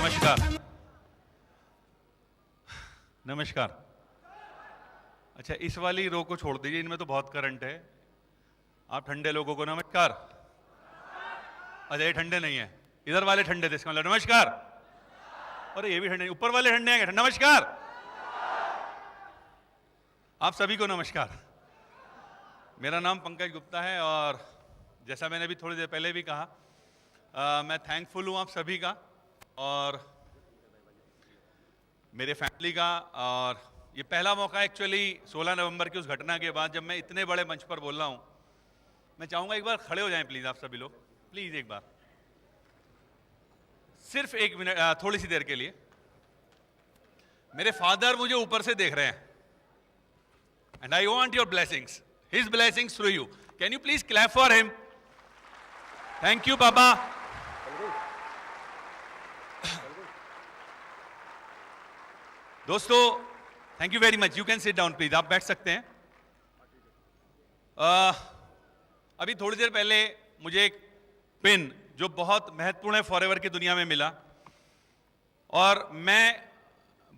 नमस्कार। नमस्कार। अच्छा, इस वाली रो को छोड़ दीजिए, इनमें तो बहुत करंट है। आप ठंडे लोगों को नमस्कार। अच्छा, ये ठंडे नहीं है, इधर वाले ठंडे थे, इसका मतलब नमस्कार। अरे ये भी ठंडे, ऊपर वाले ठंडे हैं। नमस्कार। आप सभी को नमस्कार। मेरा नाम पंकज गुप्ता है और जैसा मैंने अभी थोड़ी देर पहले भी कहा, मैं थैंकफुल हूँ आप सभी का और मेरे फैमिली का। और ये पहला मौका एक्चुअली 16 नवंबर की उस घटना के बाद जब मैं इतने बड़े मंच पर बोल रहा हूँ। मैं चाहूँगा एक बार खड़े हो जाएं प्लीज़, आप सभी लोग प्लीज़ एक बार, सिर्फ एक मिनट, थोड़ी सी देर के लिए। मेरे फादर मुझे ऊपर से देख रहे हैं and I want your blessings, his blessings through you. Can you please clap for him? Thank you पापा। दोस्तों, thank you very much. You can sit down please, आप बैठ सकते हैं। अभी थोड़ी देर पहले मुझे एक पिन जो बहुत महत्वपूर्ण है फॉरएवर की दुनिया में मिला और मैं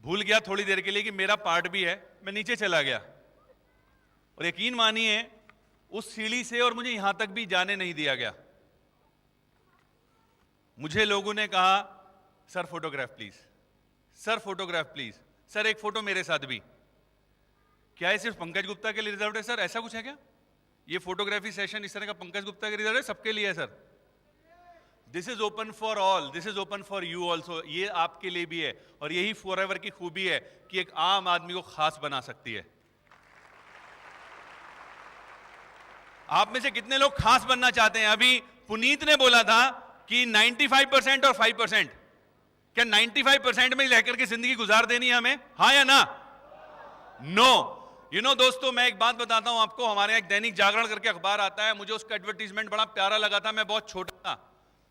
भूल गया थोड़ी देर के लिए कि मेरा पार्ट भी है। मैं नीचे चला गया और यकीन मानिए उस सीढ़ी से और मुझे यहां तक भी जाने नहीं दिया गया। मुझे लोगों ने कहा, sir photograph please, sir photograph please, sir एक फोटो मेरे साथ भी। क्या ये सिर्फ पंकज गुप्ता के लिए रिजर्व है सर? ऐसा कुछ है क्या? ये फोटोग्राफी सेशन इस तरह का पंकज गुप्ता के रिजर्व है? सबके लिए है sir? This is open for all, this is open for you also. ये आपके लिए भी है और यही फॉरएवर की खूबी है कि एक आम आदमी को खास बना सकती है। आप में से कितने लोग खास बनना चाहते हैं? अभी पुनीत ने बोला था कि 95% और 5%, क्या 95% में रहकर के जिंदगी गुजार देनी है हमें? हाँ या ना? नो। यू नो दोस्तों, मैं एक बात बताता हूं आपको। हमारे यहाँ एक दैनिक जागरण करके अखबार आता है, मुझे उसका एडवर्टीजमेंट बड़ा प्यारा लगा था। मैं बहुत छोटा था,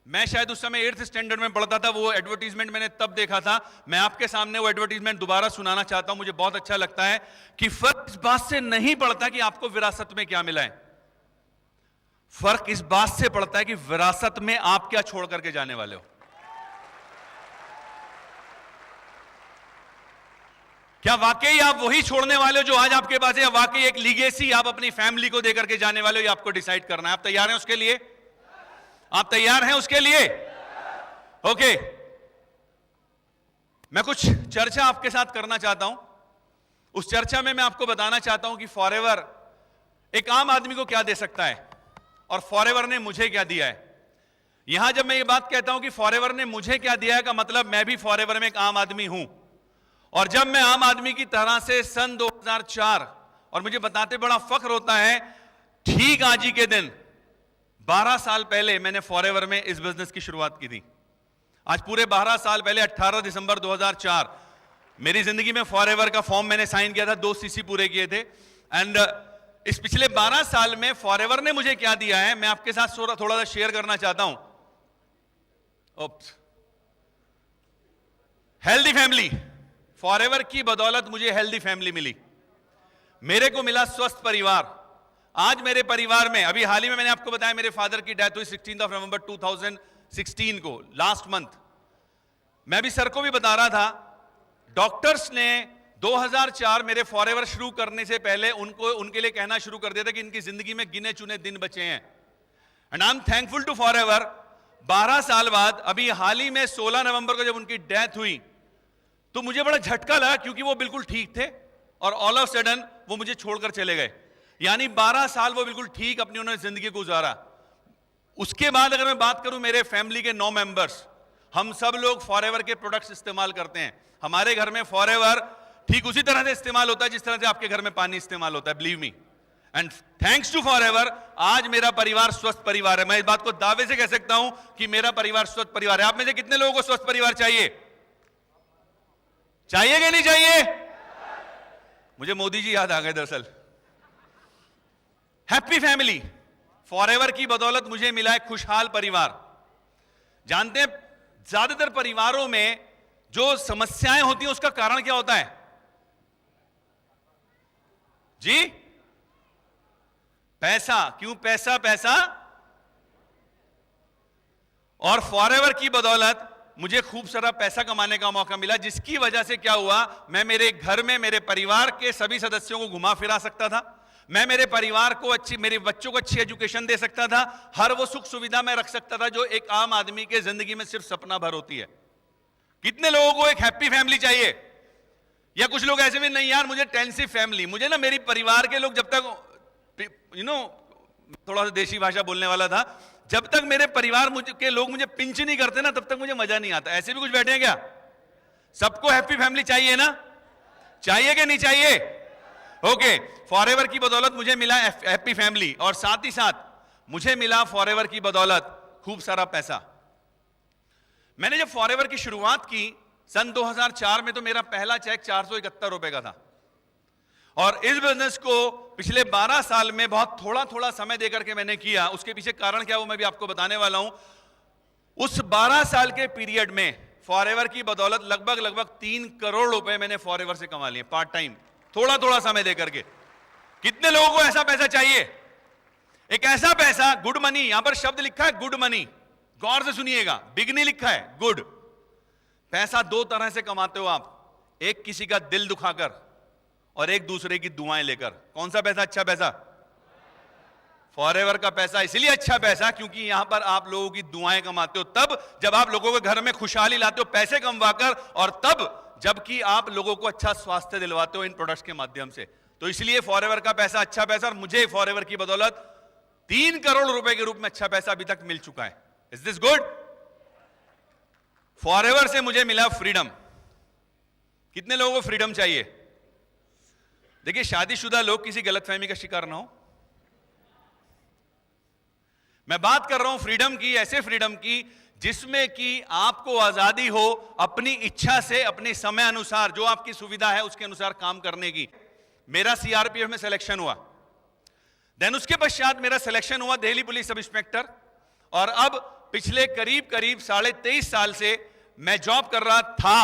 मैं शायद उस समय 8th स्टैंडर्ड में पढ़ता था। वो एडवर्टीजमेंट मैंने तब देखा था। मैं आपके सामने वो एडवर्टीजमेंट दोबारा सुनाना चाहता हूं। मुझे बहुत अच्छा लगता है कि फर्क इस बात से नहीं पड़ता कि आपको विरासत में क्या मिला है, फर्क इस बात से पड़ता है कि विरासत में आप क्या छोड़ करके जाने वाले हो। क्या वाकई आप वही छोड़ने वाले हो जो आज आपके पास है, या वाकई एक लीगेसी आप अपनी फैमिली को देकर के जाने वाले हो? ये आपको डिसाइड करना है। आप तैयार हैं उसके लिए? आप तैयार हैं उसके लिए? ओके। मैं कुछ चर्चा आपके साथ करना चाहता हूं। उस चर्चा में मैं आपको बताना चाहता हूं कि फॉरएवर एक आम आदमी को क्या दे सकता है और फॉरएवर ने मुझे क्या दिया है। यहां जब मैं ये बात कहता हूं कि फॉरएवर ने मुझे क्या दिया है, का मतलब मैं भी फॉरएवर में एक आम आदमी हूं। और जब मैं आम आदमी की तरह से सन 2004, और मुझे बताते बड़ा फख्र होता है, ठीक आज ही के दिन 12 साल पहले मैंने फॉरएवर में इस बिजनेस की शुरुआत की थी। आज पूरे 12 साल पहले 18 दिसंबर 2004 मेरी जिंदगी में फॉरएवर का फॉर्म मैंने साइन किया था, 2 सीसी पूरे किए थे। एंड इस पिछले 12 साल में फॉरएवर ने मुझे क्या दिया है, मैं आपके साथ थोड़ा सा शेयर करना चाहता हूं। हेल्दी फैमिली, फॉरएवर की बदौलत मुझे हेल्दी फैमिली मिली। मेरे को मिला स्वस्थ परिवार। आज मेरे परिवार में, अभी हाल ही में मैंने आपको बताया मेरे फादर की डेथ हुई 16 नवंबर 2016 को, लास्ट मंथ। मैं भी सर को भी बता रहा था, डॉक्टर्स ने 2004 मेरे फॉरएवर शुरू करने से पहले उनके लिए कहना शुरू कर दिया था कि इनकी जिंदगी में गिने चुने दिन बचे हैं। And I am thankful to Forever. 12 साल बाद अभी हाल ही में 16 नवंबर को जब उनकी डेथ हुई तो मुझे बड़ा झटका लगा, क्योंकि वो बिल्कुल ठीक थे और ऑल ऑफ सडन वो मुझे छोड़कर चले गए। यानी 12 साल वो बिल्कुल ठीक अपनी उन्होंने जिंदगी को गुजारा। उसके बाद अगर मैं बात करूं मेरे फैमिली के 9 मेंबर्स, हम सब लोग फॉरएवर के प्रोडक्ट्स इस्तेमाल करते हैं। हमारे घर में फॉरएवर ठीक उसी तरह से इस्तेमाल होता है जिस तरह से आपके घर में पानी इस्तेमाल होता है, believe me. And thanks to Forever आज मेरा परिवार स्वस्थ परिवार है। मैं इस बात को दावे से कह सकता हूं कि मेरा परिवार स्वस्थ परिवार है। आप में से कितने लोगों को स्वस्थ परिवार चाहिए? चाहिए कि नहीं चाहिए? मुझे मोदी जी याद आ गए दरअसल। हैप्पी फैमिली, फॉरएवर की बदौलत मुझे मिला है खुशहाल परिवार। जानते हैं ज्यादातर परिवारों में जो समस्याएं होती हैं उसका कारण क्या होता है जी? पैसा। क्यों? पैसा पैसा। और फॉरएवर की बदौलत मुझे खूब सारा पैसा कमाने का मौका मिला, जिसकी वजह से क्या हुआ, मैं मेरे घर में मेरे परिवार के सभी सदस्यों को घुमा फिरा सकता था, मैं मेरे परिवार को मेरे बच्चों को अच्छी एजुकेशन दे सकता था, हर वो सुख सुविधा मैं रख सकता था जो एक आम आदमी के जिंदगी में सिर्फ सपना भर होती है। कितने लोगों को एक हैप्पी फैमिली चाहिए? या कुछ लोग ऐसे भी, नहीं यार मुझे टेंसिव फैमिली, मुझे ना मेरी परिवार के लोग जब तक थोड़ा सा देशी भाषा बोलने वाला था, जब तक मेरे परिवार के लोग मुझे पिंच नहीं करते ना, तब तक मुझे मजा नहीं आता। ऐसे भी कुछ बैठे हैं क्या? सबको हैप्पी फैमिली चाहिए ना? चाहिए कि नहीं चाहिए? ओके, फॉरएवर की बदौलत मुझे मिला हैप्पी फैमिली, और साथ ही साथ मुझे मिला फॉरएवर की बदौलत खूब सारा पैसा। मैंने जब फॉरएवर की शुरुआत की सन 2004 में, तो मेरा पहला चेक 471 रुपए का था, और इस बिजनेस को पिछले 12 साल में बहुत थोड़ा थोड़ा समय देकर के मैंने किया। उसके पीछे कारण क्या वो मैं भी आपको बताने वाला हूं। उस 12 साल के पीरियड में फॉरएवर की बदौलत लगभग 3 करोड़ रुपए मैंने फॉरएवर से कमा लिए, पार्ट टाइम, थोड़ा थोड़ा समय देकर के। कितने लोगों को ऐसा पैसा चाहिए? एक ऐसा पैसा, गुड मनी, यहां पर शब्द लिखा है गुड मनी, गौर से सुनिएगा, बिग नहीं लिखा है, गुड। पैसा दो तरह से कमाते हो आप, एक किसी का दिल दुखाकर और एक दूसरे की दुआएं लेकर। कौन सा पैसा अच्छा पैसा? फॉरएवर का पैसा इसलिए अच्छा पैसा क्योंकि यहां पर आप लोगों की दुआएं कमाते हो, तब जब आप लोगों के घर में खुशहाली लाते हो पैसे कमवाकर, और तब जबकि आप लोगों को अच्छा स्वास्थ्य दिलवाते हो इन प्रोडक्ट्स के माध्यम से। तो इसलिए फॉरएवर का पैसा अच्छा पैसा, और मुझे फॉरएवर की बदौलत 3 करोड़ रुपए के रूप में अच्छा पैसा अभी तक मिल चुका है। Is this good? फॉरएवर से मुझे मिला फ्रीडम। कितने लोगों को फ्रीडम चाहिए? देखिए, शादीशुदा लोग किसी गलतफहमी का शिकार ना हो। मैं बात कर रहा हूं फ्रीडम की, ऐसे फ्रीडम की जिसमें कि आपको आजादी हो अपनी इच्छा से, अपने समय अनुसार, जो आपकी सुविधा है उसके अनुसार काम करने की। मेरा सीआरपीएफ में सिलेक्शन हुआ, देन उसके पश्चात मेरा सिलेक्शन हुआ दिल्ली पुलिस सब इंस्पेक्टर, और अब पिछले करीब 23.5 साल से मैं जॉब कर रहा था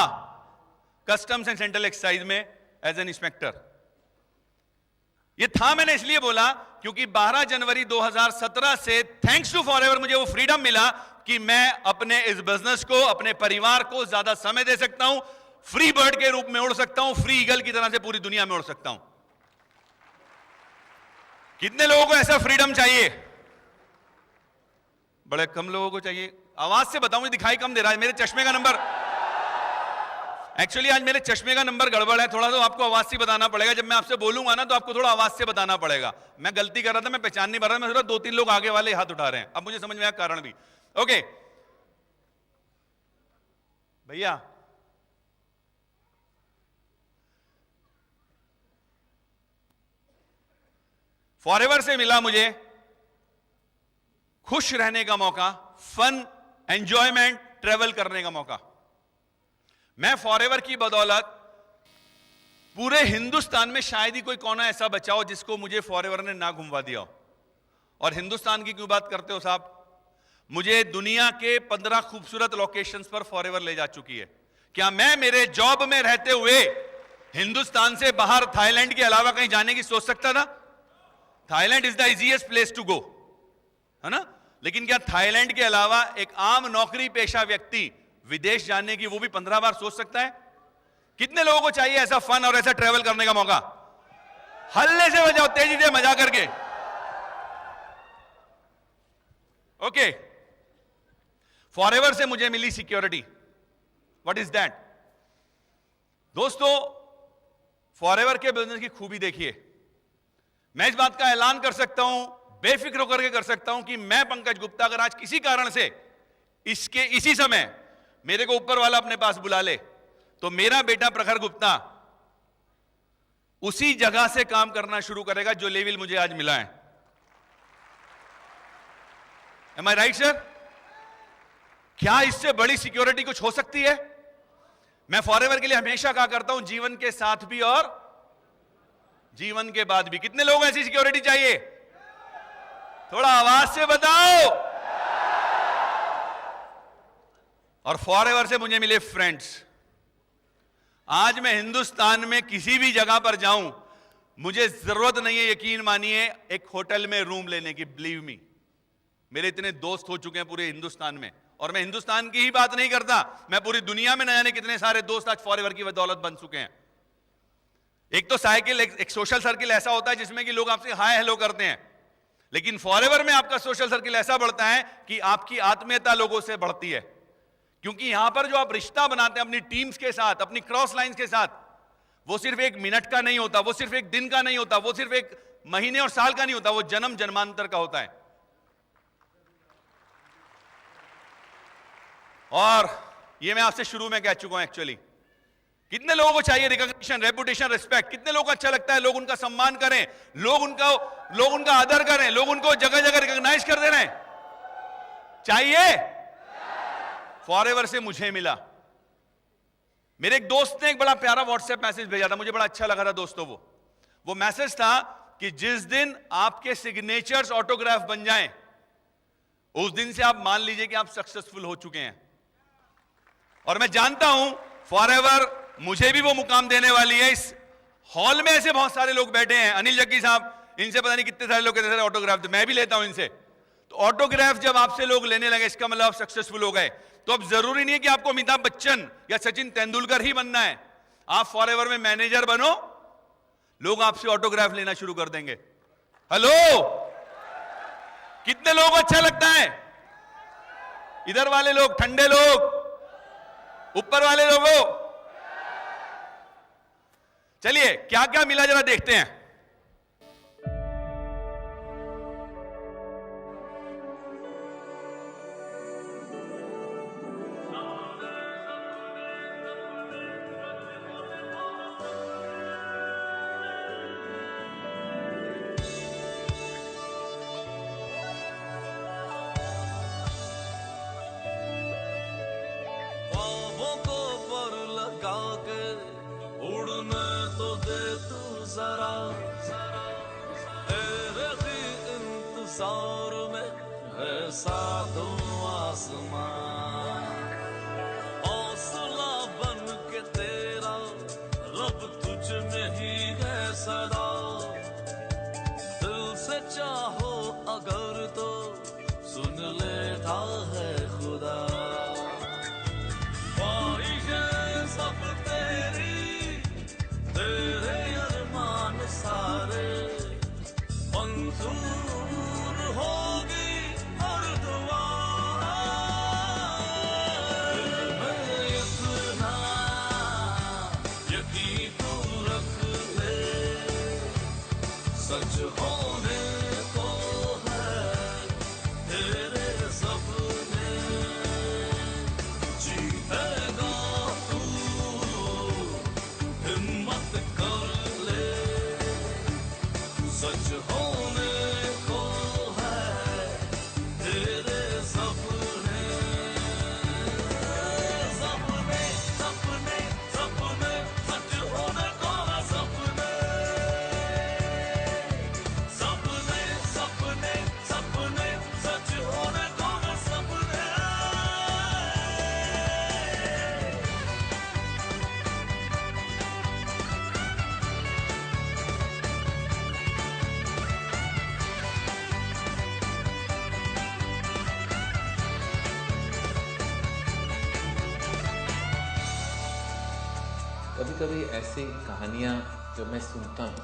कस्टम्स एंड सेंट्रल एक्साइज में एज एन इंस्पेक्टर। ये था मैंने इसलिए बोला क्योंकि 12 जनवरी 2017 से थैंक्स टू फॉरएवर मुझे वो फ्रीडम मिला कि मैं अपने इस बिजनेस को, अपने परिवार को ज्यादा समय दे सकता हूं, फ्री बर्ड के रूप में उड़ सकता हूं, फ्री ईगल की तरह से पूरी दुनिया में उड़ सकता हूं। कितने लोगों को ऐसा फ्रीडम चाहिए? बड़े कम लोगों को चाहिए। आवाज से बताऊं, दिखाई कम दे रहा है, मेरे चश्मे का नंबर, एक्चुअली आज मेरे चश्मे का नंबर गड़बड़ है थोड़ा, तो आपको आवाज से बताना पड़ेगा। जब मैं आपसे बोलूंगा ना तो आपको थोड़ा आवाज से बताना पड़ेगा। मैं गलती कर रहा था, मैं पहचान नहीं पा रहा, मैं सोच रहा 2-3 लोग आगे वाले हाथ उठा रहे हैं, अब मुझे समझ में आया कारण भी। ओके भैया, फॉरएवर से मिला मुझे खुश रहने का मौका, फन, एंजॉयमेंट, ट्रेवल करने का मौका। मैं फॉरएवर की बदौलत पूरे हिंदुस्तान में शायद ही कोई कोना ऐसा बचा हो जिसको मुझे फॉरएवर ने ना घुमवा दिया हो। और हिंदुस्तान की क्यों बात करते हो साहब? मुझे दुनिया के 15 खूबसूरत लोकेशंस पर फॉरएवर ले जा चुकी है। क्या मैं मेरे जॉब में रहते हुए हिंदुस्तान से बाहर थाईलैंड के अलावा कहीं जाने की सोच सकता था? Thailand is the easiest place to go, है ना? लेकिन क्या थाईलैंड के अलावा एक आम नौकरी पेशा व्यक्ति विदेश जाने की वो भी 15 बार सोच सकता है? कितने लोगों को चाहिए ऐसा फन और ऐसा ट्रेवल करने का मौका? हल्ले से बजाओ, तेजी से मजा करके। ओके, फॉरएवर से मुझे मिली सिक्योरिटी। What is that? दोस्तों, फॉरएवर के बिजनेस की खूबी देखिए। मैं इस बात का ऐलान कर सकता हूं, बेफिक्र होकर के कर सकता हूं कि मैं पंकज गुप्ता अगर आज किसी कारण से इसी समय मेरे को ऊपर वाला अपने पास बुला ले तो मेरा बेटा प्रखर गुप्ता उसी जगह से काम करना शुरू करेगा जो लेवल मुझे आज मिला है। एम आई राइट सर? क्या इससे बड़ी सिक्योरिटी कुछ हो सकती है? मैं फॉरएवर के लिए हमेशा कहा करता हूं, जीवन के साथ भी और जीवन के बाद भी। कितने लोग ऐसी सिक्योरिटी चाहिए? थोड़ा आवाज से बताओ। और फॉरएवर से मुझे मिले फ्रेंड्स। आज मैं हिंदुस्तान में किसी भी जगह पर जाऊं, मुझे जरूरत नहीं है, यकीन मानिए, एक होटल में रूम लेने की। बिलीव मी, मेरे इतने दोस्त हो चुके हैं पूरे हिंदुस्तान में, और मैं हिंदुस्तान की ही बात नहीं करता, मैं पूरी दुनिया में न जाने कितने सारे दोस्त आज फॉरएवर की बदौलत बन चुके हैं। एक तो साइकिल, एक सोशल सर्किल ऐसा होता है जिसमें कि लोग आपसे हाय हेलो करते हैं, लेकिन फॉरएवर में आपका सोशल सर्किल ऐसा बढ़ता है कि आपकी आत्मीयता लोगों से बढ़ती है, क्योंकि यहां पर जो आप रिश्ता बनाते हैं अपनी टीम्स के साथ, अपनी क्रॉस लाइंस के साथ, वो सिर्फ एक मिनट का नहीं होता, वो सिर्फ एक दिन का नहीं होता, वो सिर्फ एक महीने और साल का नहीं होता, वो जन्म जन्मांतर का होता है। और ये मैं आपसे शुरू में कह चुका हूं एक्चुअली, कितने लोगों को चाहिए रिकॉग्निशन, रेपुटेशन, रिस्पेक्ट? कितने लोगों को अच्छा लगता है लोग उनका सम्मान करें, लोग उनका आदर करें, लोग उनको जगह जगह रिकॉग्नाइज कर दे रहे हैं? चाहिए? फॉरएवर से मुझे मिला। मेरे एक दोस्त ने एक बड़ा प्यारा व्हाट्सएप मैसेज भेजा था, मुझे बड़ा अच्छा लगा था दोस्तों। वो मैसेज था कि जिस दिन आपके सिग्नेचर्स ऑटोग्राफ बन जाएं, उस दिन से आप मान लीजिए कि आप सक्सेसफुल हो चुके हैं। और मैं जानता हूं फॉरएवर मुझे भी वो मुकाम देने वाली है। इस हॉल में ऐसे बहुत सारे लोग बैठे हैं, अनिल जग्गी साहब, इनसे पता नहीं कितने सारे लोग कहते हैं ऑटोग्राफ, तो मैं भी लेता हूं इनसे। तो ऑटोग्राफ जब आपसे लोग लेने लगे, इसका मतलब आप सक्सेसफुल हो गए। तो अब जरूरी नहीं है कि आपको अमिताभ बच्चन या सचिन तेंदुलकर ही बनना है, आप फॉरएवर में मैनेजर बनो, लोग आपसे ऑटोग्राफ लेना शुरू कर देंगे। हेलो, कितने लोगों को अच्छा लगता है? इधर वाले लोग, ठंडे लोग, ऊपर वाले लोगों, चलिए क्या क्या मिला जरा देखते हैं। कभी कभी ऐसी कहानियाँ जब मैं सुनता हूँ,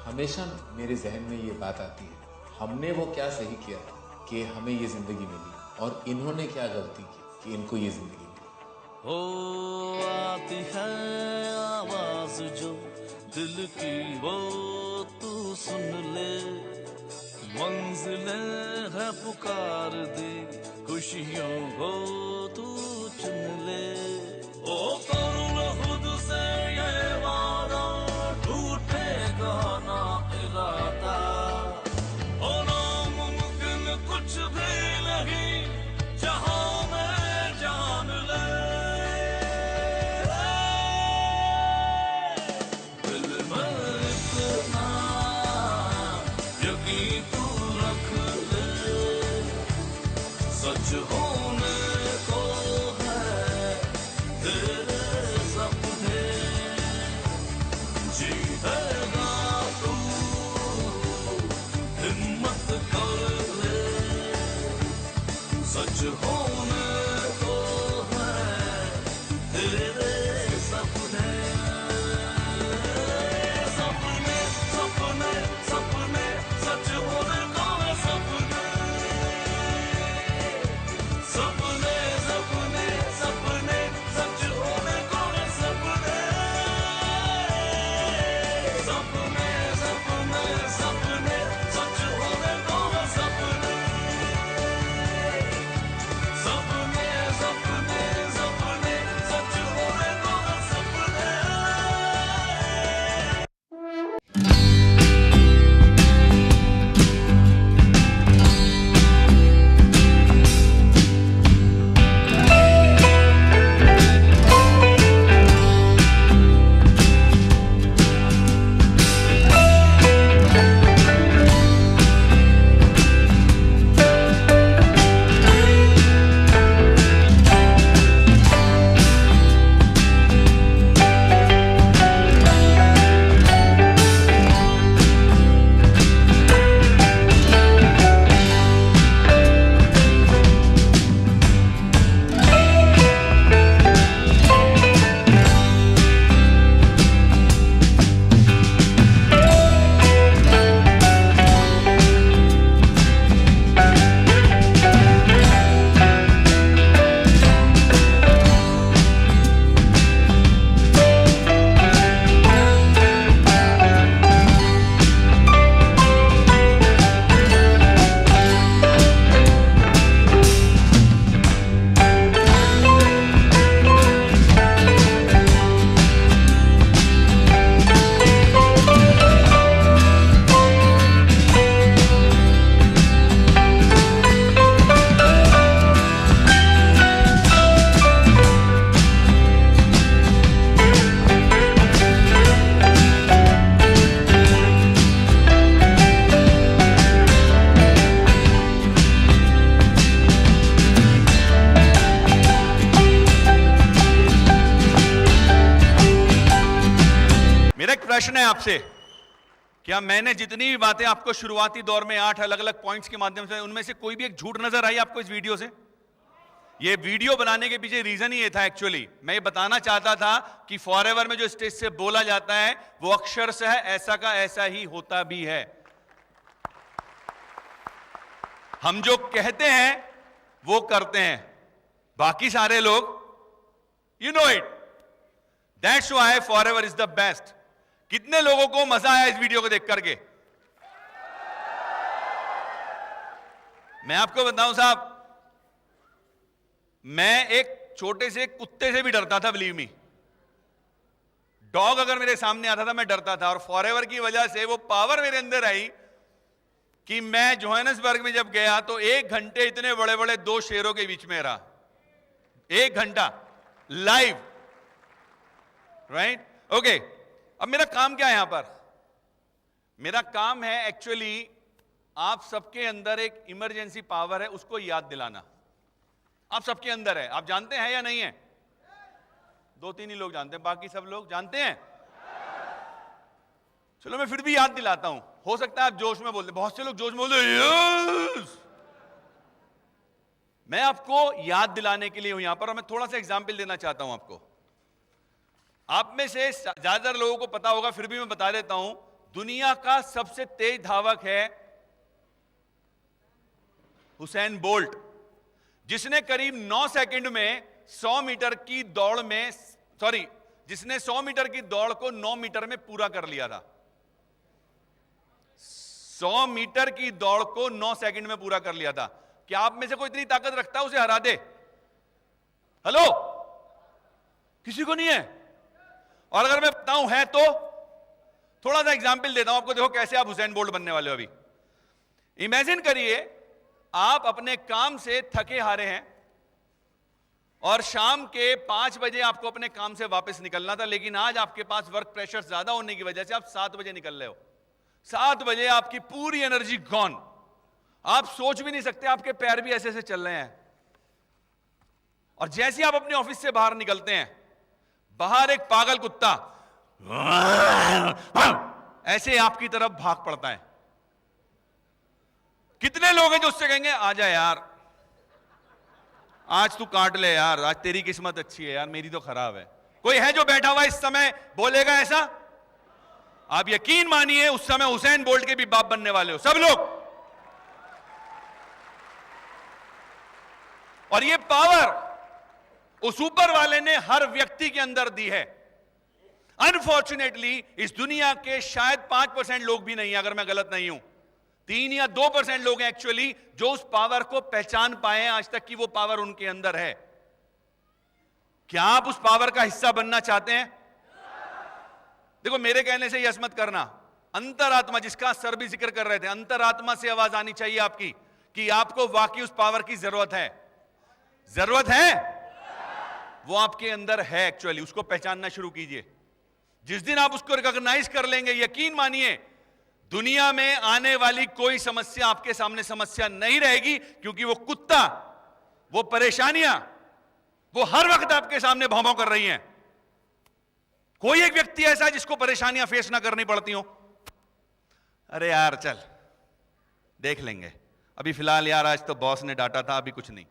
हमेशा मेरे जहन में ये बात आती है, हमने वो क्या सही किया कि हमें ये ज़िंदगी मिली, और इन्होंने क्या गलती की कि इनको ये ज़िंदगी मिली। हो आती है आवाज़ जो दिल की, वो तू सुन ले, मंजिलें है पुकार दी, खुशियों को तू चुन ले। ओ कर लो खुद से ये वादा, टूटेगा ना इरादा, ओ नामुमकिन कुछ भी नहीं, जहां में जान ले। दिल में इतना यकीन तू रख ले, सच होने को प्रश्न है आपसे, क्या मैंने जितनी भी बातें आपको शुरुआती दौर में 8 अलग अलग पॉइंट्स के माध्यम से, उनमें से कोई भी एक झूठ नजर आई आपको इस वीडियो से? ये वीडियो बनाने के पीछे रीजन ही ये था एक्चुअली, मैं ये बताना चाहता था कि फॉरएवर में जो स्टेज से बोला जाता है वो अक्षरशः ऐसा का ऐसा ही होता भी है। हम जो कहते हैं वो करते हैं, बाकी सारे लोग, you know it, that's why forever is the best. कितने लोगों को मजा आया इस वीडियो को देख करके? मैं आपको बताऊं साहब, मैं एक छोटे से कुत्ते से भी डरता था, बिलीव मी। डॉग अगर मेरे सामने आता था मैं डरता था, और फॉरएवर की वजह से वो पावर मेरे अंदर आई कि मैं जोहानिसबर्ग में जब गया तो 1 घंटे इतने बड़े बड़े 2 शेरों के बीच में रहा, 1 घंटा लाइव, राइट? ओके, अब मेरा काम क्या है यहां पर? मेरा काम है एक्चुअली आप सबके अंदर एक इमरजेंसी पावर है, उसको याद दिलाना। आप सबके अंदर है, आप जानते हैं या नहीं है? 2-3 ही लोग जानते हैं, बाकी सब लोग जानते हैं? चलो मैं फिर भी याद दिलाता हूं, हो सकता है आप जोश में बोलते, बहुत से लोग जोश में बोलते यस। मैं आपको याद दिलाने के लिए हूं यहां पर, और मैं थोड़ा सा एग्जाम्पल देना चाहता हूं आपको। आप में से ज्यादातर लोगों को पता होगा, फिर भी मैं बता देता हूं, दुनिया का सबसे तेज धावक है हुसैन बोल्ट, जिसने करीब 9 सेकंड में 100 मीटर की दौड़ में, जिसने 100 मीटर की दौड़ को 9 मीटर में पूरा कर लिया था। 100 मीटर की दौड़ को 9 सेकंड में पूरा कर लिया था। क्या आप में से कोई इतनी ताकत रखता है उसे हरा दे? हेलो, किसी को नहीं है? और अगर मैं बताऊं है तो थोड़ा सा एग्जाम्पल देता हूं आपको, देखो कैसे आप हुसैन बोल्ट बनने वाले हो। अभी इमेजिन करिए आप अपने काम से थके हारे हैं और शाम के 5 बजे आपको अपने काम से वापस निकलना था, लेकिन आज आपके पास वर्क प्रेशर ज्यादा होने की वजह से आप 7 बजे निकल रहे हो। 7 बजे आपकी पूरी एनर्जी गॉन, आप सोच भी नहीं सकते, आपके पैर भी ऐसे ऐसे चल रहे हैं। और जैसे आप अपने ऑफिस से बाहर निकलते हैं, बाहर एक पागल कुत्ता ऐसे आपकी तरफ भाग पड़ता है। कितने लोग हैं जो उससे कहेंगे आजा यार, आज तू काट ले यार, आज तेरी किस्मत अच्छी है यार, मेरी तो खराब है। कोई है जो बैठा हुआ इस समय बोलेगा ऐसा? आप यकीन मानिए उस समय हुसैन बोल्ट के भी बाप बनने वाले हो सब लोग। और ये पावर उस ऊपर वाले ने हर व्यक्ति के अंदर दी है। अनफॉर्चुनेटली इस दुनिया के शायद 5% लोग भी नहीं है, अगर मैं गलत नहीं हूं, 3 या 2% लोग हैं एक्चुअली जो उस पावर को पहचान पाए हैं आज तक कि वो पावर उनके अंदर है। क्या आप उस पावर का हिस्सा बनना चाहते हैं? देखो मेरे कहने से यस मत करना, अंतरात्मा, जिसका सर भी जिक्र कर रहे थे, अंतरात्मा से आवाज आनी चाहिए आपकी कि आपको वाकई उस पावर की जरूरत है। जरूरत है, वो आपके अंदर है एक्चुअली, उसको पहचानना शुरू कीजिए। जिस दिन आप उसको रिकॉग्नाइज कर लेंगे, यकीन मानिए दुनिया में आने वाली कोई समस्या आपके सामने समस्या नहीं रहेगी, क्योंकि वो कुत्ता, वो परेशानियां, वो हर वक्त आपके सामने भौं भौं कर रही हैं। कोई एक व्यक्ति ऐसा है जिसको परेशानियां फेस ना करनी पड़ती हो? अरे यार चल देख लेंगे, अभी फिलहाल यार आज तो बॉस ने डांटा था, अभी कुछ नहीं।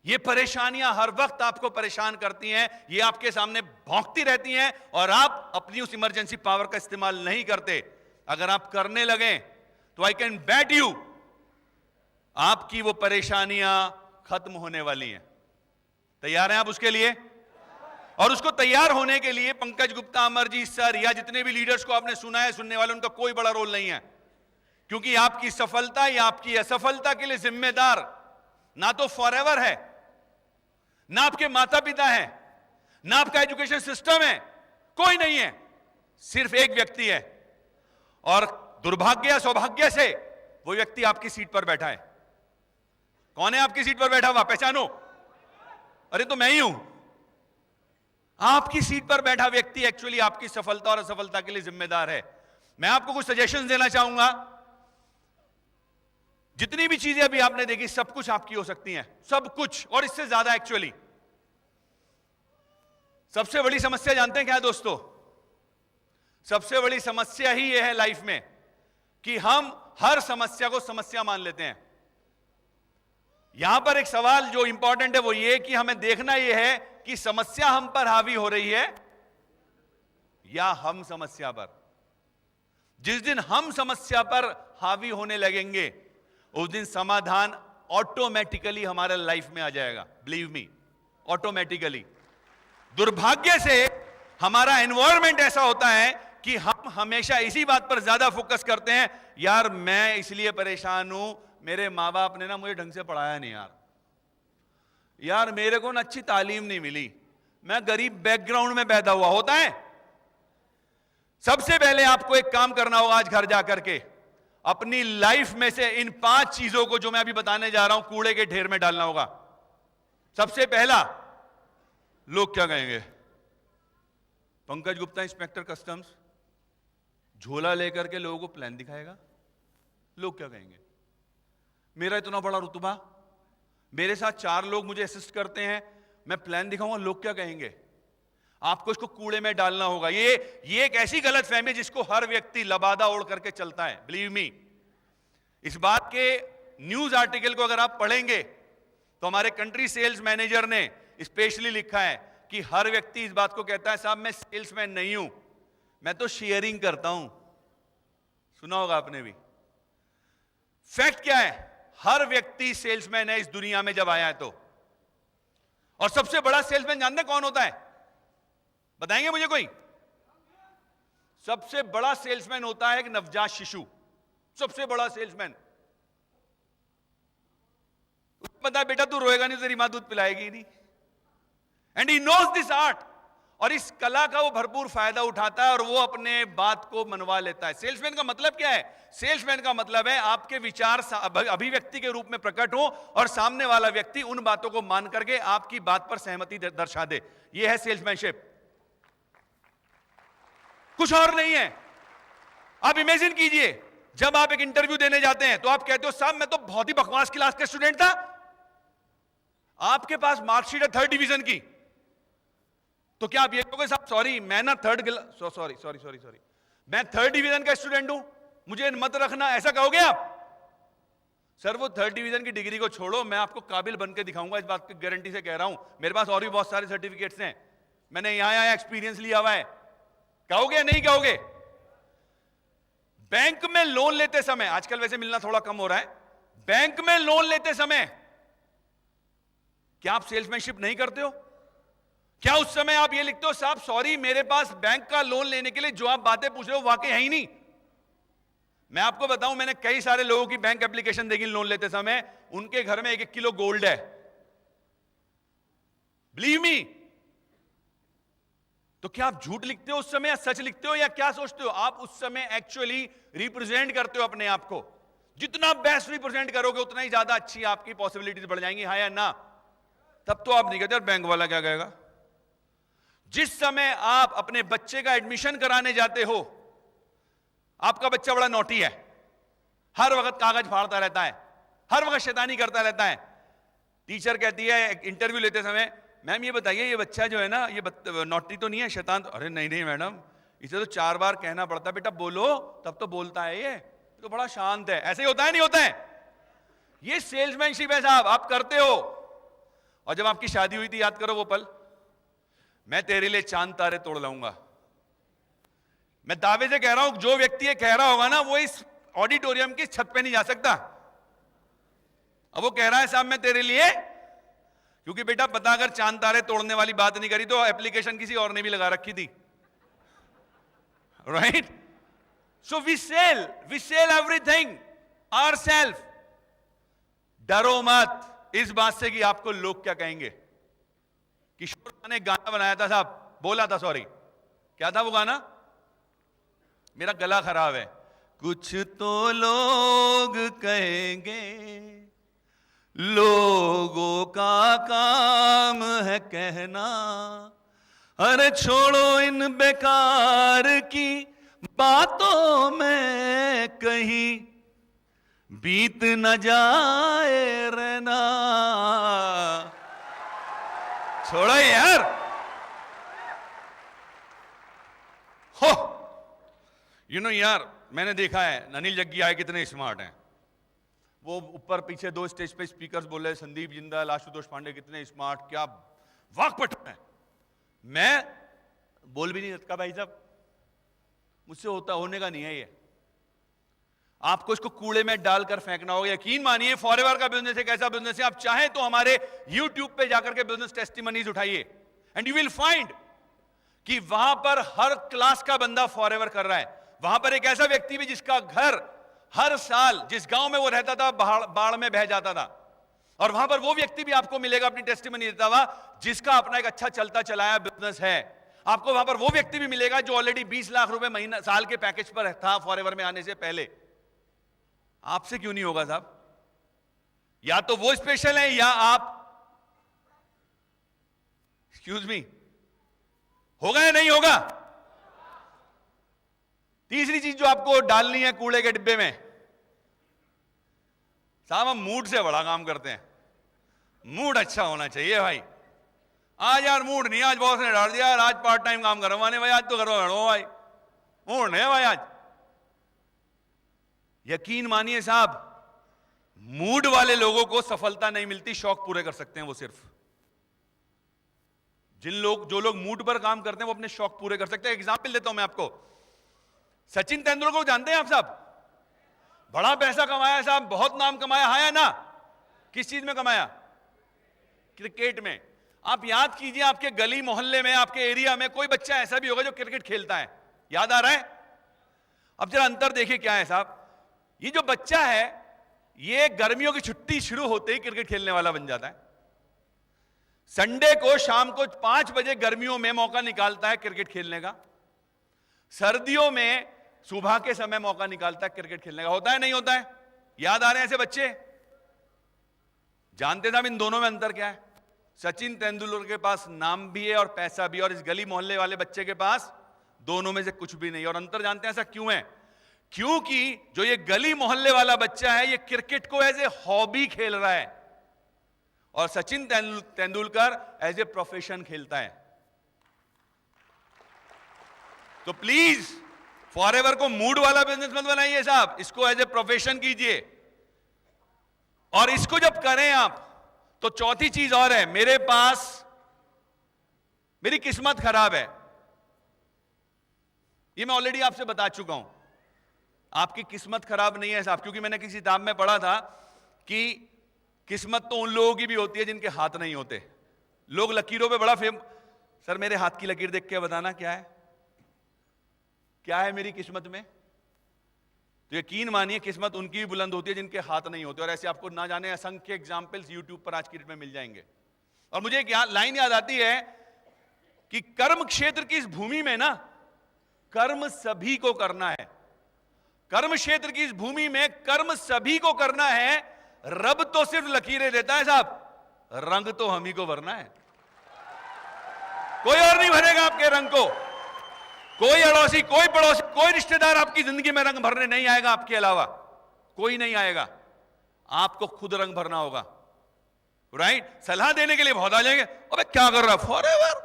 ये परेशानियां हर वक्त आपको परेशान करती हैं, ये आपके सामने भौंकती रहती हैं, और आप अपनी उस इमरजेंसी पावर का इस्तेमाल नहीं करते। अगर आप करने लगे तो आई कैन बेट यू आपकी वो परेशानियां खत्म होने वाली हैं। तैयार हैं आप उसके लिए? और उसको तैयार होने के लिए पंकज गुप्ता, अमरजीत सर या जितने भी लीडर्स को आपने सुना है, सुनने वाले, उनका कोई बड़ा रोल नहीं है, क्योंकि आपकी सफलता या आपकी असफलता के लिए जिम्मेदार ना तो फॉरएवर है, ना आपके माता पिता हैं, ना आपका एजुकेशन सिस्टम है, कोई नहीं है, सिर्फ एक व्यक्ति है। और दुर्भाग्य या सौभाग्य से वो व्यक्ति आपकी सीट पर बैठा है। कौन है आपकी सीट पर बैठा हुआ? पहचानो। अरे तो मैं ही हूं। आपकी सीट पर बैठा व्यक्ति एक्चुअली आपकी सफलता और असफलता के लिए जिम्मेदार है। मैं आपको कुछ सजेशंस देना चाहूंगा। जितनी भी चीजें अभी आपने देखी, सब कुछ आपकी हो सकती हैं, सब कुछ, और इससे ज्यादा एक्चुअली। सबसे बड़ी समस्या जानते हैं क्या है दोस्तों? सबसे बड़ी समस्या ही यह है लाइफ में कि हम हर समस्या को समस्या मान लेते हैं। यहां पर एक सवाल जो इंपॉर्टेंट है वो ये कि हमें देखना यह है कि समस्या हम पर हावी हो रही है या हम समस्या पर। जिस दिन हम समस्या पर हावी होने लगेंगे उस दिन समाधान ऑटोमेटिकली हमारे लाइफ में आ जाएगा। Believe me, automatically. दुर्भाग्य से हमारा एनवायरनमेंट ऐसा होता है कि हम हमेशा इसी बात पर ज्यादा फोकस करते हैं, यार मैं इसलिए परेशान हूं, मेरे माँ बाप ने ना मुझे ढंग से पढ़ाया नहीं, यार मेरे को ना अच्छी तालीम नहीं मिली, मैं गरीब बैकग्राउंड में पैदा हुआ। होता है। सबसे पहले आपको एक काम करना होगा आज घर जाकर के, अपनी लाइफ में से इन 5 चीजों को जो मैं अभी बताने जा रहा हूं कूड़े के ढेर में डालना होगा। सबसे पहला, लोग क्या कहेंगे। पंकज गुप्ता इंस्पेक्टर कस्टम्स झोला लेकर के लोगों को प्लान दिखाएगा, लोग क्या कहेंगे। मेरा इतना बड़ा रुतबा, मेरे साथ 4 लोग मुझे असिस्ट करते हैं, मैं प्लान दिखाऊंगा, लोग क्या कहेंगे। आपको इसको कूड़े में डालना होगा। ये एक ऐसी गलत फहमी जिसको हर व्यक्ति लबादा ओढ़ करके चलता है। बिलीव मी, इस बात के न्यूज आर्टिकल को अगर आप पढ़ेंगे तो हमारे कंट्री सेल्स मैनेजर ने स्पेशली लिखा है कि हर व्यक्ति इस बात को कहता है, साहब मैं सेल्समैन नहीं हूं, मैं तो शेयरिंग करता हूं। सुना होगा आपने भी। फैक्ट क्या है, हर व्यक्ति सेल्समैन है इस दुनिया में जब आया है तो। और सबसे बड़ा सेल्समैन जानते कौन होता है, बताएंगे मुझे कोई। सबसे बड़ा सेल्समैन होता है एक नवजात शिशु, सबसे बड़ा सेल्समैन। उसको पता है बेटा तू रोएगा नहीं, तेरी मां दूध पिलाएगी नहीं। And he knows this art, और इस कला का वो भरपूर फायदा उठाता है और वो अपने बात को मनवा लेता है। सेल्समैन का मतलब क्या है, सेल्समैन का मतलब है आपके विचार अभिव्यक्ति के रूप में प्रकट हो और सामने वाला व्यक्ति उन बातों को मान करके आपकी बात पर सहमति दर्शा दे। यह है सेल्समैनशिप, कुछ और नहीं है। आप इमेजिन कीजिए, जब आप एक इंटरव्यू देने जाते हैं तो आप कहते हो साहब मैं तो बहुत ही बकवास क्लास का स्टूडेंट था, आपके पास मार्कशीट है 3rd डिवीजन की, तो क्या आप ये कहोगे साहब सॉरी मैं ना सॉरी मैं 3rd डिवीजन का स्टूडेंट हूं, मुझे मत रखना, ऐसा कहोगे आप। सर वो 3rd डिवीजन की डिग्री को छोड़ो, मैं आपको काबिल बनकर दिखाऊंगा, इस बात की गारंटी से कह रहा हूं। मेरे पास और भी बहुत सारे सर्टिफिकेट्स हैं, मैंने यहां एक्सपीरियंस लिया हुआ है। कहोगे या नहीं कहोगे। बैंक में लोन लेते समय, आजकल वैसे मिलना थोड़ा कम हो रहा है, बैंक में लोन लेते समय क्या आप सेल्समैनशिप नहीं करते हो? क्या उस समय आप ये लिखते हो साहब सॉरी मेरे पास बैंक का लोन लेने के लिए जो आप बातें पूछ रहे हो वाकई है ही नहीं। मैं आपको बताऊं, मैंने कई सारे लोगों की बैंक एप्लीकेशन देखी लोन लेते समय, उनके घर में 1-1 किलो गोल्ड है। बिलीव मी। तो क्या आप झूठ लिखते हो उस समय या सच लिखते हो या क्या सोचते हो? आप उस समय एक्चुअली रिप्रेजेंट करते हो अपने आप को। जितना बेस्ट रिप्रेजेंट करोगे उतना ही ज्यादा अच्छी आपकी पॉसिबिलिटीज बढ़ जाएंगी, हाँ या ना। तब तो आप नहीं कहते बैंक वाला क्या कहेगा। जिस समय आप अपने बच्चे का एडमिशन कराने जाते हो, आपका बच्चा बड़ा नॉटी है, हर वक्त कागज फाड़ता रहता है, हर वक्त शैतानी करता रहता है। टीचर कहती है इंटरव्यू लेते समय, मैम ये बताइए ये बच्चा जो है ना ये नॉटी तो नहीं है, शैतान तो? अरे नहीं मैडम, इसे तो 4 बार कहना पड़ता है, बेटा बोलो, तब तो बोलता है, ये तो बड़ा शांत है। ऐसे ही होता है नहीं होता है? ये सेल्समैनशिप है साहब, आप करते हो। और जब आपकी शादी हुई थी, याद करो वो पल, मैं तेरे लिए चांद तारे तोड़ लाऊंगा। मैं दावे से कह रहा हूं जो व्यक्ति ये कह रहा होगा ना वो इस ऑडिटोरियम की छत पे नहीं जा सकता। अब वो कह रहा है साहब मैं तेरे लिए, क्योंकि बेटा पता अगर चांद तारे तोड़ने वाली बात नहीं करी तो एप्लीकेशन किसी और ने भी लगा रखी थी, right? So we sell everything ourself. डरो मत इस बात से कि आपको लोग क्या कहेंगे। किशोर दा ने गाना बनाया था साहब, बोला था सॉरी, क्या था वो गाना? मेरा गला खराब है। कुछ तो लोग कहेंगे, लोगों का काम है कहना, अरे छोड़ो इन बेकार की बातों में कहीं बीत न जाए रहना। छोड़ो यार, हो यार मैंने देखा है अनिल जग्गिया कितने स्मार्ट हैं, वो ऊपर पीछे दो स्टेज पे स्पीकर्स बोल रहे, संदीप जिंदाल, आशुतोष पांडे कितने स्मार्ट, क्या वाकपटु है। मैं बोल भी नहीं सकता भाई साहब, मुझसे होने का नहीं है ये। आपको इसको कूड़े में डालकर फेंकना होगा। यकीन मानिए फॉरएवर का बिजनेस एक ऐसा बिजनेस है, आप चाहें तो हमारे YouTube पे जाकर के बिजनेस टेस्टिमनीज उठाइए एंड यू विल फाइंड कि वहां पर हर क्लास का बंदा फॉरएवर कर रहा है। वहां पर एक ऐसा व्यक्ति भी जिसका घर हर साल जिस गांव में वो रहता था बाढ़ में बह जाता था, और वहां पर वो व्यक्ति भी आपको मिलेगा अपनी टेस्टिमनी देता हुआ जिसका अपना एक अच्छा चलता चलाया बिजनेस है। आपको वहां पर वो व्यक्ति भी मिलेगा जो ऑलरेडी 20 लाख रुपए महीना साल के पैकेज पर था फॉरएवर में आने से पहले। आपसे क्यों नहीं होगा साहब? या तो वो स्पेशल है या आप, एक्सक्यूज मी, होगा या नहीं होगा? तीसरी चीज जो आपको डालनी है कूड़े के डिब्बे में, साहब हम मूड से बड़ा काम करते हैं। मूड अच्छा होना चाहिए भाई। आज यार मूड नहीं, आज बॉस ने डाल दिया यार, आज पार्ट टाइम काम करवाने भाई, आज तो करवा भाई, मूड नहीं है भाई आज। यकीन मानिए साहब, मूड वाले लोगों को सफलता नहीं मिलती, शौक पूरे कर सकते हैं वो सिर्फ। जो लोग मूड पर काम करते हैं वो अपने शौक पूरे कर सकते हैं। एग्जांपल देता हूं मैं आपको, सचिन तेंदुलकर को जानते हैं आप साहब? बड़ा पैसा कमाया साहब, बहुत नाम कमाया है ना? किस चीज में कमाया? क्रिकेट में। आप याद कीजिए, आपके गली मोहल्ले में, आपके एरिया में कोई बच्चा ऐसा भी होगा जो क्रिकेट खेलता है, याद आ रहा है? अब जरा अंतर देखिए क्या है साहब। ये जो बच्चा है ये गर्मियों की छुट्टी शुरू होते ही क्रिकेट खेलने वाला बन जाता है। संडे को शाम को 5 बजे गर्मियों में मौका निकालता है क्रिकेट खेलने का, सर्दियों में सुबह के समय मौका निकालता है क्रिकेट खेलने का। होता है नहीं होता है? याद आ रहे हैं ऐसे बच्चे? जानते साहब इन दोनों में अंतर क्या है? सचिन तेंदुलकर के पास नाम भी है और पैसा भी है, और इस गली मोहल्ले वाले बच्चे के पास दोनों में से कुछ भी नहीं। और अंतर जानते हैं ऐसा क्यों है? क्योंकि जो ये गली मोहल्ले वाला बच्चा है ये क्रिकेट को एज ए हॉबी खेल रहा है, और Sachin Tendulkar as a profession खेलता है। तो प्लीज फॉरएवर को मूड वाला बिजनेस मत बनाइए साहब, इसको एज ए प्रोफेशन कीजिए। और इसको जब करें आप तो चौथी चीज और है, मेरे पास मेरी किस्मत खराब है। ये मैं ऑलरेडी आपसे बता चुका हूं, आपकी किस्मत खराब नहीं है साहब, क्योंकि मैंने किसी किताब में पढ़ा था कि किस्मत तो उन लोगों की भी होती है जिनके हाथ नहीं होते। लोग लकीरों पे बड़ा सर मेरे हाथ की लकीर देख के बताना क्या है, क्या है मेरी किस्मत में? तो यकीन मानिए किस्मत उनकी भी बुलंद होती है जिनके हाथ नहीं होते। और ऐसे आपको ना जाने असंख्य एग्जाम्पल्स यूट्यूब पर आज की डेट में मिल जाएंगे। और मुझे एक लाइन याद आती है कि कर्म क्षेत्र की इस भूमि में ना कर्म सभी को करना है। कर्म क्षेत्र की इस भूमि में कर्म सभी को करना है। रब तो सिर्फ लकीरें देता है साहब, रंग तो हम ही को भरना है। कोई और नहीं भरेगा आपके रंग को। कोई अड़ोसी, कोई पड़ोसी, कोई रिश्तेदार आपकी जिंदगी में रंग भरने नहीं आएगा आपके अलावा, कोई नहीं आएगा। आपको खुद रंग भरना होगा, राइट? सलाह देने के लिए बहुत आ जाएंगे, अबे क्या कर रहा है फॉरएवर,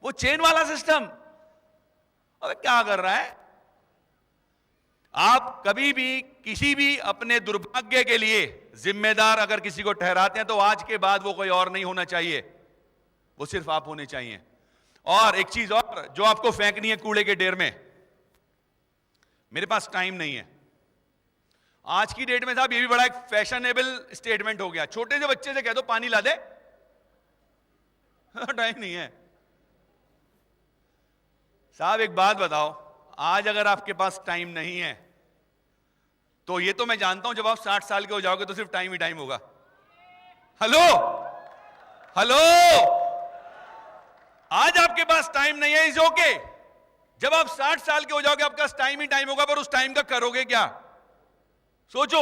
वो चेन वाला सिस्टम, अबे क्या कर रहा है। आप कभी भी किसी भी अपने दुर्भाग्य के लिए जिम्मेदार अगर किसी को ठहराते हैं तो आज के बाद वो कोई और नहीं होना चाहिए, वो सिर्फ आप होने चाहिए। और एक चीज और जो आपको फेंकनी है कूड़े के ढेर में, मेरे पास टाइम नहीं है। आज की डेट में साहब ये भी बड़ा एक फैशनेबल स्टेटमेंट हो गया। छोटे से बच्चे से कह दो पानी ला दे, टाइम नहीं है। साहब एक बात बताओ, आज अगर आपके पास टाइम नहीं है तो ये तो मैं जानता हूं जब आप 60 साल के हो जाओगे तो सिर्फ टाइम ही टाइम होगा। हेलो हेलो, आज आपके पास टाइम नहीं है, इज ओके। जब आप 60 साल के हो जाओगे आपके पास टाइम ही टाइम होगा, पर उस टाइम का करोगे क्या? सोचो।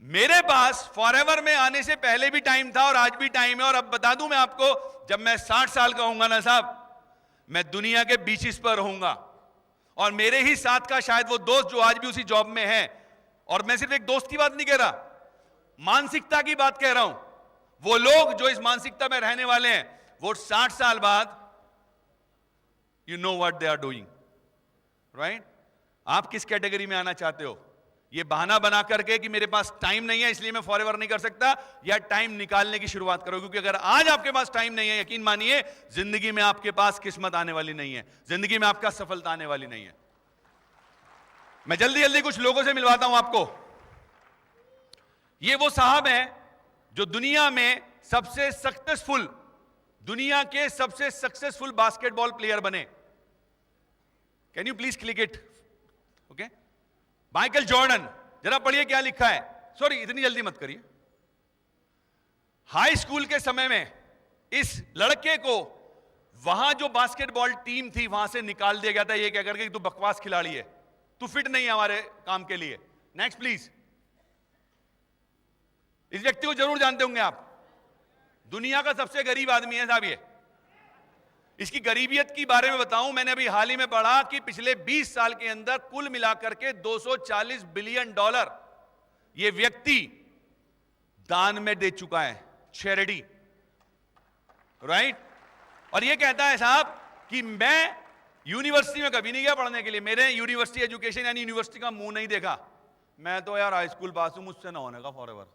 मेरे पास फॉरएवर में आने से पहले भी टाइम था और आज भी टाइम है। और अब बता दूं मैं आपको, जब मैं 60 साल का होऊंगा ना साहब, मैं दुनिया के बीचेस पर रहूंगा और मेरे ही साथ का शायद वो दोस्त जो आज भी उसी जॉब में है, और मैं सिर्फ एक दोस्त की बात नहीं कह रहा, मानसिकता की बात कह रहा हूं। वो लोग जो इस मानसिकता में रहने वाले हैं वो 60 साल बाद you know what they are doing, right? आप किस कैटेगरी में आना चाहते हो? ये बहाना बना करके कि मेरे पास टाइम नहीं है इसलिए मैं फॉरएवर नहीं कर सकता, या टाइम निकालने की शुरुआत करो? क्योंकि अगर आज आपके पास टाइम नहीं है, यकीन मानिए जिंदगी में आपके पास किस्मत आने वाली नहीं है, जिंदगी में आपका सफलता आने वाली नहीं है। मैं जल्दी जल्दी कुछ लोगों से मिलवाता हूं आपको। ये वो साहब हैं जो दुनिया में सबसे सक्सेसफुल, दुनिया के सबसे सक्सेसफुल बास्केटबॉल प्लेयर बने। Can you please click it? Okay, Michael Jordan. जरा पढ़िए क्या लिखा है। सॉरी, इतनी जल्दी मत करिए। हाई स्कूल के समय में इस लड़के को वहां जो बास्केटबॉल टीम थी वहां से निकाल दिया गया था, ये कह करके कि तू बकवास खिलाड़ी है, तू फिट नहीं है हमारे काम के लिए। Next please. इस व्यक्ति को जरूर जानते होंगे आप, दुनिया का सबसे गरीब आदमी है साहब ये। इसकी गरीबियत के बारे में बताऊं, मैंने अभी हाल ही में पढ़ा कि पिछले 20 साल के अंदर कुल मिलाकर के $240 बिलियन ये व्यक्ति दान में दे चुका है, चैरिटी, राइट? और ये कहता है साहब कि मैं यूनिवर्सिटी में कभी नहीं गया पढ़ने के लिए, मेरे यूनिवर्सिटी एजुकेशन यानी यूनिवर्सिटी का मुंह नहीं देखा, मैं तो यार हाई स्कूल पास हूं, मुझसे ना होने का फॉरएवर।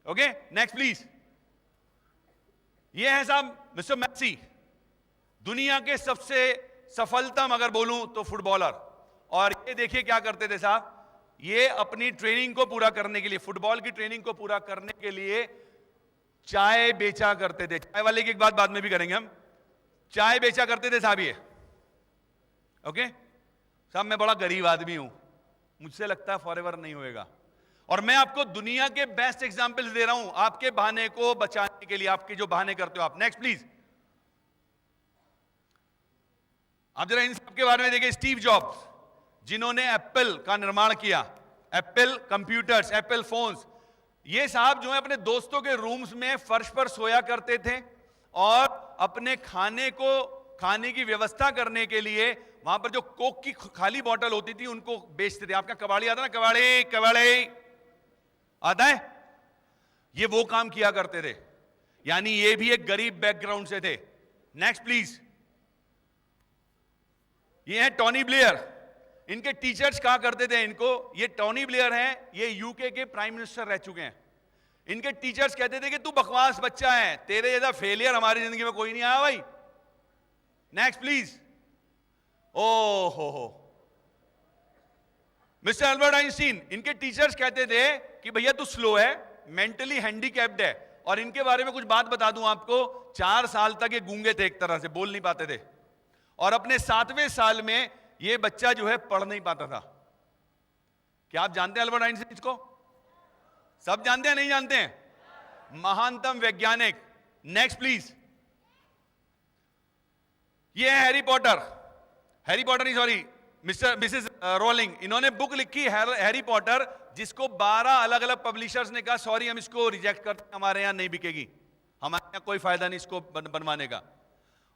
Okay, next please. ये है साहब मिस्टर मैसी, दुनिया के सबसे सफलतम अगर बोलूं तो फुटबॉलर। और ये देखिए क्या करते थे साहब, ये अपनी ट्रेनिंग को पूरा करने के लिए, फुटबॉल की ट्रेनिंग को पूरा करने के लिए चाय बेचा करते थे। चाय वाले की एक बात बाद में भी करेंगे हम। चाय बेचा करते थे साहब ये। ओके साहब, मैं बड़ा गरीब आदमी हूं, मुझसे लगता है फॉरएवर नहीं होएगा। और मैं आपको दुनिया के बेस्ट एग्जांपल्स दे रहा हूं आपके बहाने को बचाने के लिए, आपके जो बहाने करते हो आप। Next please. आप जरा इन सब के बारे में देखिए। स्टीव जॉब्स, जिन्होंने एप्पल का निर्माण किया, एप्पल कंप्यूटर्स, एप्पल फोन्स, ये साहब जो है अपने दोस्तों के रूम्स में फर्श पर सोया करते थे और अपने खाने की व्यवस्था करने के लिए वहां पर जो कोक की खाली बोतल होती थी उनको बेचते थे। आपका कबाड़ी आता ना, कबाड़ी कबाड़ी आता है, ये वो काम किया करते थे। यानी ये भी एक गरीब बैकग्राउंड से थे। Next please. ये है टोनी ब्लेयर, इनके टीचर्स कहा करते थे इनको, ये टोनी ब्लेयर हैं, ये यूके के प्राइम मिनिस्टर रह चुके हैं। इनके टीचर्स कहते थे कि तू बकवास बच्चा है, तेरे जैसा फेलियर हमारी जिंदगी में कोई नहीं आया भाई। Next please. ओ हो मिस्टर अल्बर्ट आइंस्टीन, इनके टीचर्स कहते थे कि भैया तू स्लो है, मेंटली हैंडीकैप्ड है। और इनके बारे में कुछ बात बता दूं आपको, 4 साल तक ये गूंगे थे, एक तरह से बोल नहीं पाते थे। और अपने 7वें साल में ये बच्चा जो है पढ़ नहीं पाता था। क्या आप जानते हैं अल्बर्ट आइंस्टीन को? सब जानते हैं, नहीं जानते हैं? महानतम वैज्ञानिक। Next please. ये है हैरी पॉटर, नहीं सॉरी, मिसेस रोलिंग, इन्होंने बुक लिखी हैरी पॉटर, जिसको 12 अलग अलग पब्लिशर्स ने कहा सॉरी हम इसको रिजेक्ट करते हैं, हमारे यहां नहीं बिकेगी, हमारे यहां कोई फायदा नहीं इसको बनवाने का।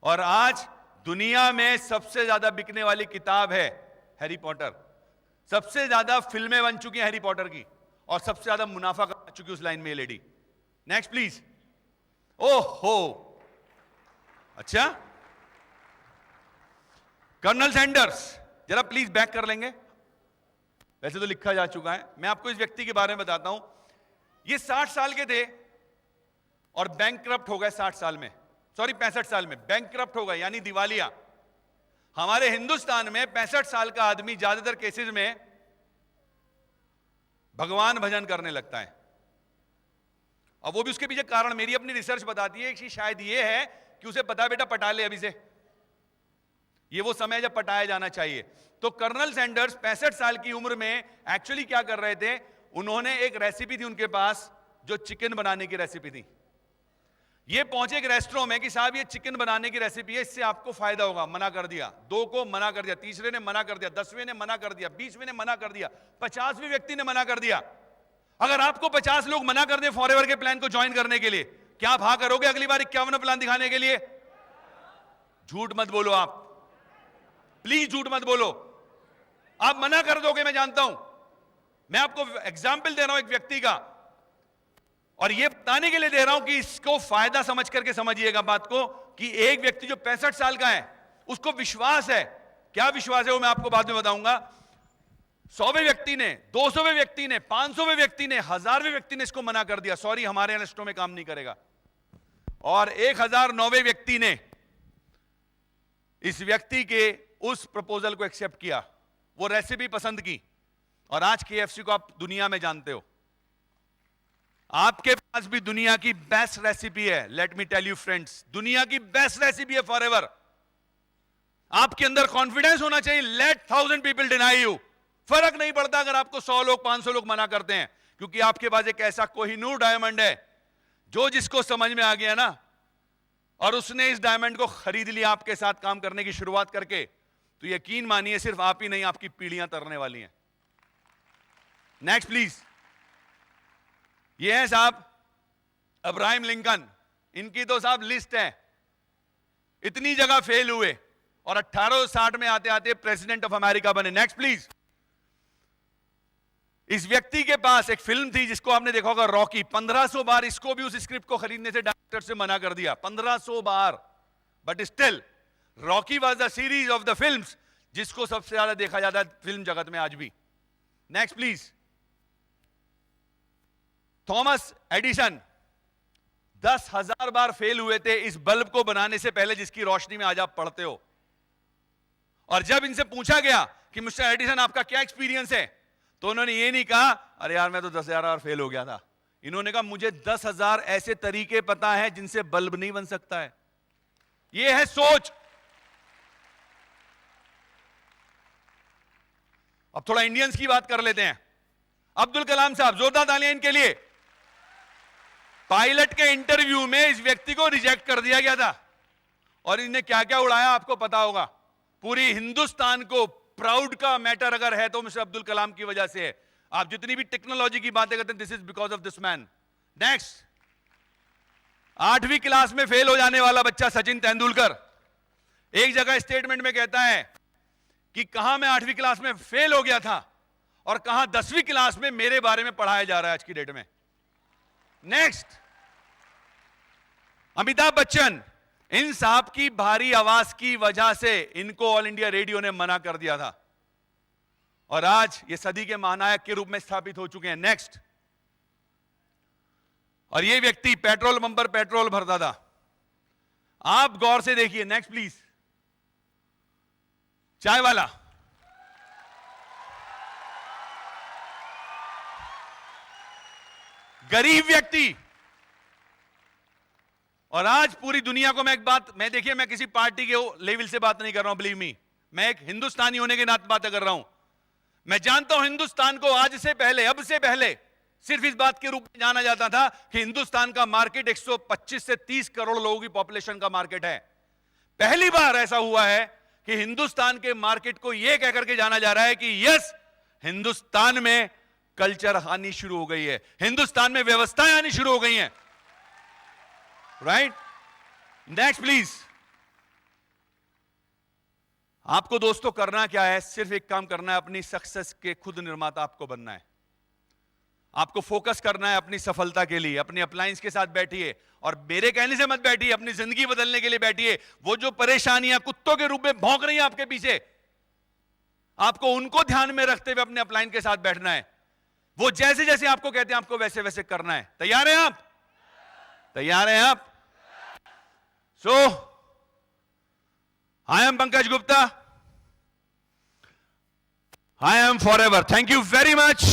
और आज दुनिया में सबसे ज्यादा बिकने वाली किताब है हैरी पॉटर। सबसे ज्यादा फिल्में बन चुकी हैं हैरी पॉटर की, और सबसे ज्यादा मुनाफा कमा चुकी उस लाइन में ये लेडी। Next please. ओहो, अच्छा, कर्नल सैंडर्स, जरा प्लीज बैक कर लेंगे, वैसे तो लिखा जा चुका है। मैं आपको इस व्यक्ति के बारे में बताता हूं। ये 60 साल के थे और बैंकक्रप्ट हो गए 60 साल में, सॉरी 65 साल में बैंकक्रप्ट हो गए, यानी दिवालिया। हमारे हिंदुस्तान में 65 साल का आदमी ज्यादातर केसेस में भगवान भजन करने लगता है। अब वो भी उसके पीछे कारण मेरी अपनी रिसर्च बताती है कि शायद ये है कि उसे पता बेटा पटा ले अभी से, ये वो समय जब पटाया जाना चाहिए। तो कर्नल सैंडर्स 65 साल की उम्र में एक्चुअली क्या कर रहे थे, उन्होंने एक रेसिपी थी उनके पास जो चिकन बनाने की रेसिपी थी। ये पहुंचे एक रेस्टोरेंट में कि साहब ये चिकन बनाने की रेसिपी है, इससे आपको फायदा होगा। मना कर दिया, 2 को मना कर दिया, तीसरे ने मना कर दिया, 10वें ने मना कर दिया, 20वें ने मना कर दिया, 50वें व्यक्ति ने मना कर दिया। अगर आपको 50 लोग मना कर दे फॉरएवर के प्लान को ज्वाइन करने के लिए, क्या आप हाँ करोगे अगली बार 51वां प्लान दिखाने के लिए? झूठ मत बोलो आप, प्लीज झूठ मत बोलो। आप मना कर दोगे, मैं जानता हूं। मैं आपको एग्जाम्पल दे रहा हूं एक व्यक्ति का, और यह बताने के लिए दे रहा हूं कि इसको फायदा समझ करके समझिएगा बात को, कि एक व्यक्ति जो 65 साल का है, उसको विश्वास है क्या विश्वास है वो मैं आपको बाद में बताऊंगा। 100वें व्यक्ति ने, 200वें व्यक्ति ने, 500वें व्यक्ति ने, 1000वें व्यक्ति ने इसको मना कर दिया, सॉरी हमारे अनिष्टों में काम नहीं करेगा। और 1009वें व्यक्ति ने इस व्यक्ति के उस प्रपोजल को एक्सेप्ट किया, वो रेसिपी पसंद की, और आज KFC को आप दुनिया में जानते हो। आपके पास भी दुनिया की बेस्ट रेसिपी है। Let me tell you friends, दुनिया की बेस्ट रेसिपी है फॉरएवर। आपके अंदर कॉन्फिडेंस होना चाहिए। लेट 1000 पीपल डिनाई यू, फर्क नहीं पड़ता अगर आपको 100 लोग 500 लोग मना करते हैं, क्योंकि आपके पास एक ऐसा कोहिनूर डायमंड है जो जिसको समझ में आ गया ना, और उसने इस डायमंड को खरीद लिया आपके साथ काम करने की शुरुआत करके, तो यकीन मानिए सिर्फ आप ही नहीं, आपकी पीढ़ियां तरने वाली हैं। Next please. ये है साहब अब्राहम लिंकन, इनकी तो साहब लिस्ट है, इतनी जगह फेल हुए और 1860 में आते आते प्रेसिडेंट ऑफ अमेरिका बने। Next please. इस व्यक्ति के पास एक फिल्म थी जिसको आपने देखा होगा, रॉकी। 1500 बार इसको भी उस स्क्रिप्ट को खरीदने से डायरेक्टर से मना कर दिया, 1500 बार, but still Rocky was the series of the films जिसको सबसे ज्यादा देखा जाता है फिल्म जगत में आज भी। Next please. Thomas Edison 10,000 bar fail हुए थे इस बल्ब को बनाने से पहले जिसकी रोशनी में आज आप पढ़ते हो। और जब इनसे पूछा गया कि मिस्टर एडिसन आपका क्या एक्सपीरियंस है, तो उन्होंने ये नहीं कहा अरे यार मैं तो 10,000 बार फेल हो गया था। इन्होंने कहा मुझे 10,000 ऐसे तरीके पता है जिनसे बल्ब नहीं बन सकता है। ये है सोच। अब थोड़ा इंडियंस की बात कर लेते हैं। अब्दुल कलाम साहब, जोरदार तालियां इनके लिए। पायलट के इंटरव्यू में इस व्यक्ति को रिजेक्ट कर दिया गया था, और इन्हें क्या क्या उड़ाया आपको पता होगा। पूरी हिंदुस्तान को प्राउड का मैटर अगर है तो मिस्टर अब्दुल कलाम की वजह से है। आप जितनी भी टेक्नोलॉजी की बातें करते हैं, this is because of this man. Next. 8वीं क्लास में फेल हो जाने वाला बच्चा सचिन तेंदुलकर एक जगह स्टेटमेंट में कहता है कि कहां मैं 8वीं क्लास में फेल हो गया था और कहां 10वीं क्लास में मेरे बारे में पढ़ाया जा रहा है आज की डेट में। नेक्स्ट। अमिताभ बच्चन, इन साहब की भारी आवाज की वजह से इनको ऑल इंडिया रेडियो ने मना कर दिया था, और आज ये सदी के महानायक के रूप में स्थापित हो चुके हैं। नेक्स्ट। और ये व्यक्ति पेट्रोल पंप पर पेट्रोल भरता था। आप गौर से देखिए। Next please. चाय वाला, गरीब व्यक्ति, और आज पूरी दुनिया को मैं एक बात, मैं देखिए मैं किसी पार्टी के लेवल से बात नहीं कर रहा हूं, बिलीव मी, मैं एक हिंदुस्तानी होने के नाते बातें कर रहा हूं। मैं जानता हूं हिंदुस्तान को आज से पहले, अब से पहले सिर्फ इस बात के रूप में जाना जाता था कि हिंदुस्तान का मार्केट 125 से 30 करोड़ लोगों की पॉपुलेशन का मार्केट है। पहली बार ऐसा हुआ है कि हिंदुस्तान के मार्केट को यह कहकर के जाना जा रहा है कि यस, हिंदुस्तान में कल्चर आनी शुरू हो गई है, हिंदुस्तान में व्यवस्थाएं आनी शुरू हो गई हैं। राइट। Next please. आपको दोस्तों करना क्या है? सिर्फ एक काम करना है, अपनी सक्सेस के खुद निर्माता आपको बनना है। आपको फोकस करना है अपनी सफलता के लिए। अपने अप्लायंस के साथ बैठिए, और मेरे कहने से मत बैठिए, अपनी जिंदगी बदलने के लिए बैठिए। वो जो परेशानियां कुत्तों के रूप में भौंक रही हैं आपके पीछे, आपको उनको ध्यान में रखते हुए अपने अपलाइन के साथ बैठना है। वो जैसे जैसे आपको कहते हैं आपको वैसे वैसे करना है। तैयार हैं आप? तैयार हैं आप? So I am Pankaj Gupta, I am forever. Thank you very much.